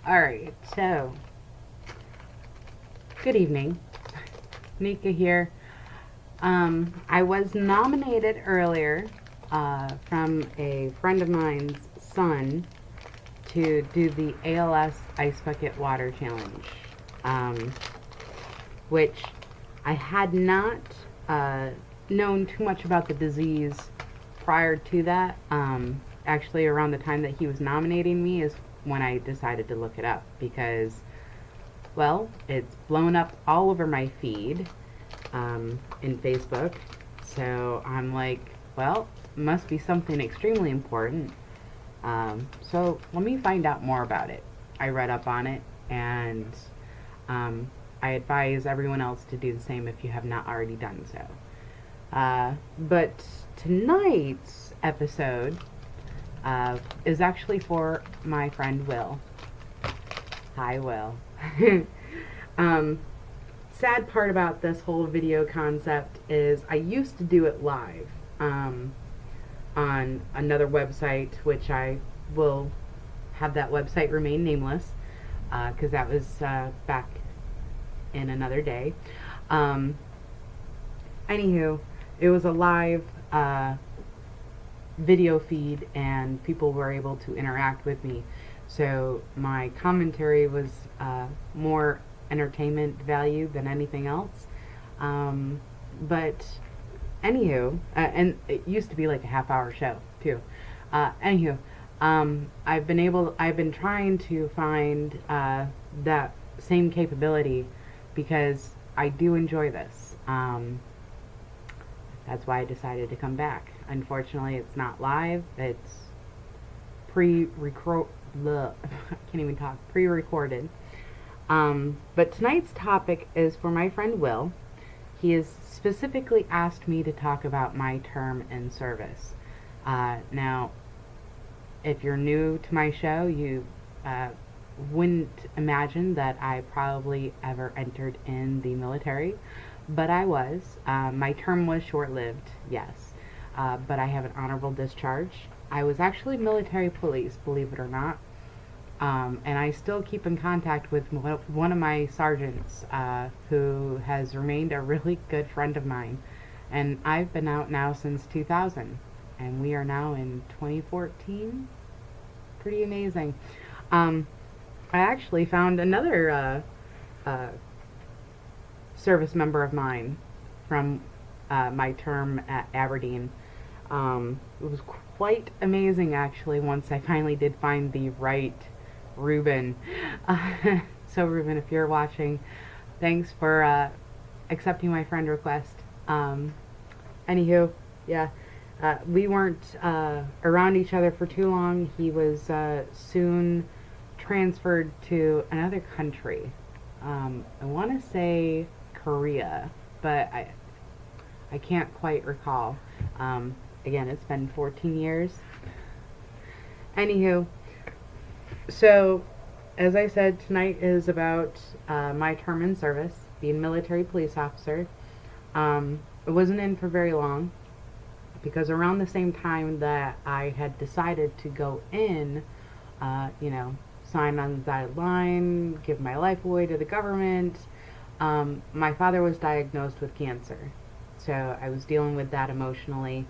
Alright, so, good evening. Nika here. I was nominated earlier from a friend of mine's son to do the ALS Ice Bucket Water Challenge, which I had not known too much about the disease prior to that. Actually, around the time that he was nominating me is when I decided to look it up because, well, it's blown up all over my feed in Facebook. So I'm like, well, must be something extremely important. So let me find out more about it. I read up on it, and I advise everyone else to do the same if you have not already done so. But tonight's episode is actually for my friend Will. Hi, Will. Sad part about this whole video concept is I used to do it live on another website, which I will have that website remain nameless because that was back in another day. Anywho, it was a live video feed and people were able to interact with me. So my commentary was more entertainment value than anything else. But anywho, and it used to be like a half-hour show too. Anywho, I've been trying to find that same capability because I do enjoy this. That's why I decided to come back. Unfortunately, it's not live. It's pre-recorded. I can't even talk. Pre-recorded. But tonight's topic is for my friend Will. He has specifically asked me to talk about my term in service. Now, if you're new to my show, you wouldn't imagine that I probably ever entered in the military, but I was. My term was short-lived, yes, but I have an honorable discharge. I was actually military police, believe it or not. And I still keep in contact with one of my sergeants who has remained a really good friend of mine. And I've been out now since 2000, and we are now in 2014. Pretty amazing. I actually found another service member of mine from my term at Aberdeen. It was quite amazing, actually, once I finally did find the right Ruben. So Ruben, if you're watching, thanks for accepting my friend request. Anywho, yeah, we weren't around each other for too long. He was soon transferred to another country. I want to say Korea, but I can't quite recall. Again, it's been 14 years. Anywho, so as I said, tonight is about my term in service, being a military police officer. It wasn't in for very long because around the same time that I had decided to go in, sign on the dotted line, give my life away to the government, my father was diagnosed with cancer. So I was dealing with that emotionally,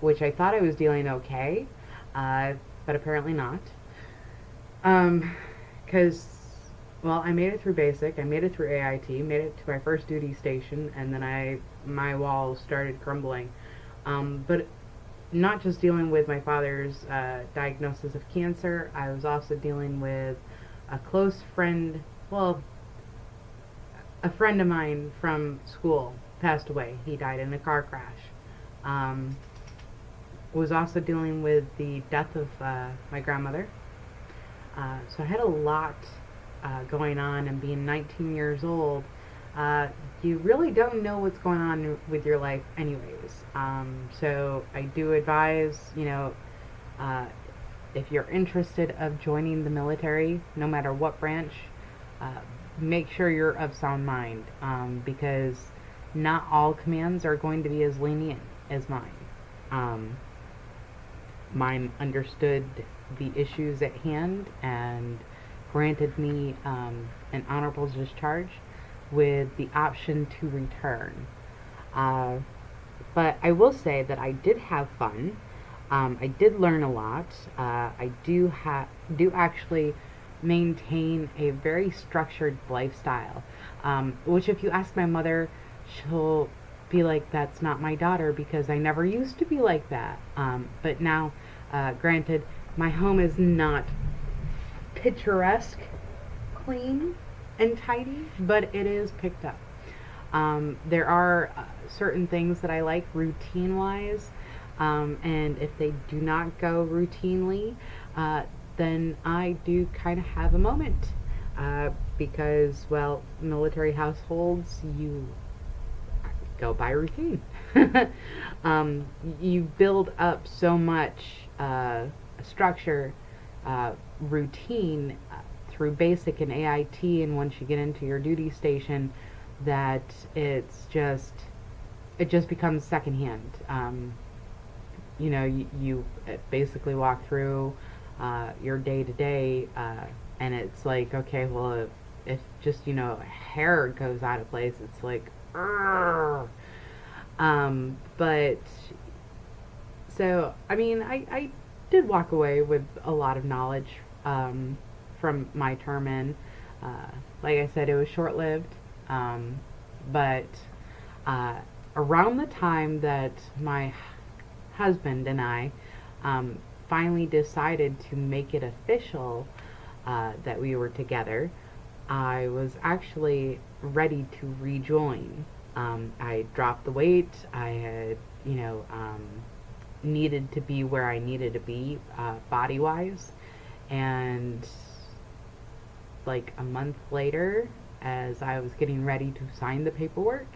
which I thought I was dealing okay, but apparently not. Because, well, I made it through basic, I made it through AIT, made it to my first duty station, and then my walls started crumbling. But not just dealing with my father's diagnosis of cancer, I was also dealing with a close friend, well, a friend of mine from school passed away. He died in a car crash. Was also dealing with the death of my grandmother. So I had a lot going on, and being 19 years old, you really don't know what's going on with your life anyways. So I do advise, if you're interested of joining the military, no matter what branch, make sure you're of sound mind, because not all commands are going to be as lenient as mine. Mine understood the issues at hand and granted me an honorable discharge with the option to return. Uh, but I will say that I did have fun. I did learn a lot. I do actually maintain a very structured lifestyle, which if you ask my mother, she'll be like, "That's not my daughter," because I never used to be like that. But now, granted, my home is not picturesque, clean, and tidy, but it is picked up. There are certain things that I like routine wise, and if they do not go routinely, then I do kind of have a moment. Because, well, military households, you go by routine. You build up so much structure, routine through basic and AIT, and once you get into your duty station, that it just becomes secondhand. You basically walk through your day to day, and it's like, okay, well, if just hair goes out of place, it's like, "Argh." But so I mean, I did walk away with a lot of knowledge from my term in. Like I said, it was short lived, but around the time that my husband and I finally decided to make it official that we were together, I was actually ready to rejoin. I dropped the weight. I had, needed to be where I needed to be body wise. And like a month later, as I was getting ready to sign the paperwork,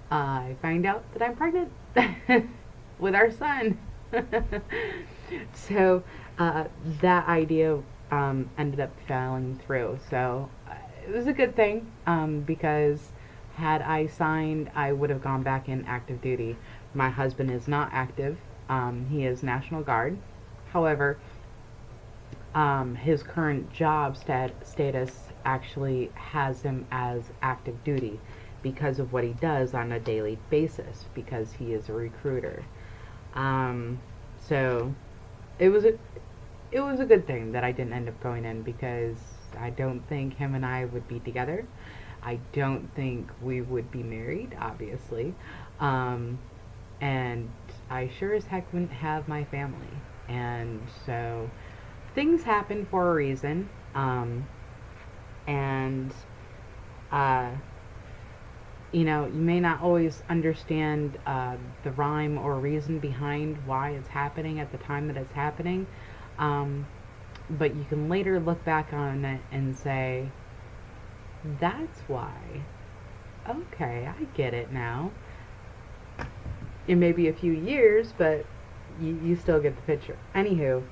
I find out that I'm pregnant with our son. So that idea ended up falling through. So it was a good thing, because had I signed, I would have gone back in active duty. My husband is not active. He is National Guard. However, his current job status actually has him as active duty because of what he does on a daily basis, because he is a recruiter. So it was a good thing that I didn't end up going in, because I don't think him and I would be together. I don't think we would be married, obviously. And I sure as heck wouldn't have my family. And so things happen for a reason. And you may not always understand the rhyme or reason behind why it's happening at the time that it's happening. But you can later look back on it and say, that's why. Okay, I get it now. It may be a few years, but you still get the picture. Anywho,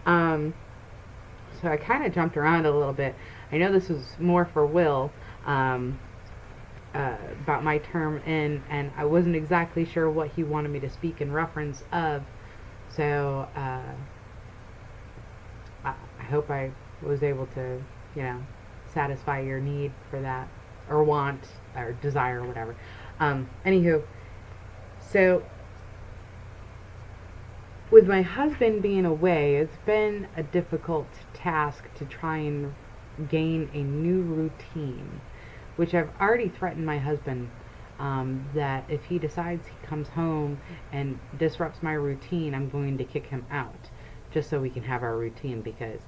so I kind of jumped around a little bit. I know this was more for Will, about my term in, and I wasn't exactly sure what he wanted me to speak in reference of. So I hope I was able to, satisfy your need for that, or want, or desire, or whatever. Anywho, so with my husband being away, it's been a difficult task to try and gain a new routine, which I've already threatened my husband, that if he decides he comes home and disrupts my routine, I'm going to kick him out, just so we can have our routine, because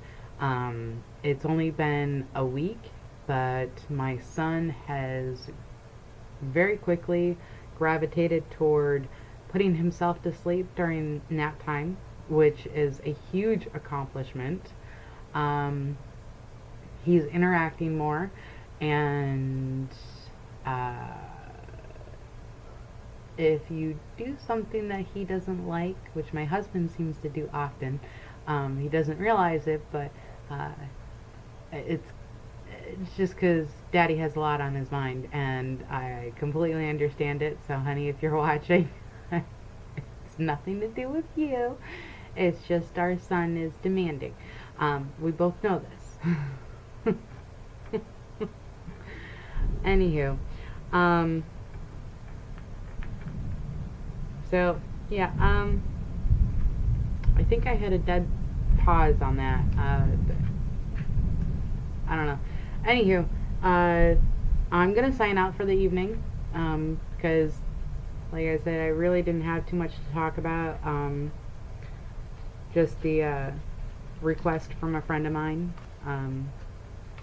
it's only been a week, but my son has very quickly gravitated toward putting himself to sleep during nap time, which is a huge accomplishment. He's interacting more, and if you do something that he doesn't like, which my husband seems to do often, he doesn't realize it, but it's just because Daddy has a lot on his mind, and I completely understand it. So, honey, if you're watching, it's nothing to do with you. It's just our son is demanding. We both know this. Anywho, um, so yeah, I think I had a dead pause on that. I don't know. Anywho, I'm gonna sign out for the evening, because, like I said, I really didn't have too much to talk about. Just the request from a friend of mine.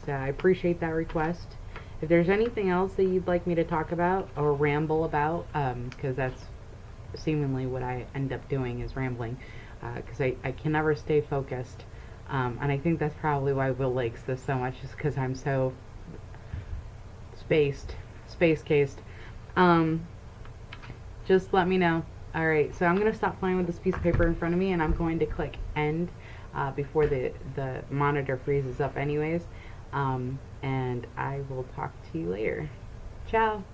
So I appreciate that request. If there's anything else that you'd like me to talk about or ramble about, because that's seemingly what I end up doing is rambling, because I can never stay focused. And I think that's probably why Will likes this so much, is because I'm so space cased. Um, just let me know. Alright, so I'm going to stop playing with this piece of paper in front of me, and I'm going to click end before the monitor freezes up anyways. And I will talk to you later. Ciao!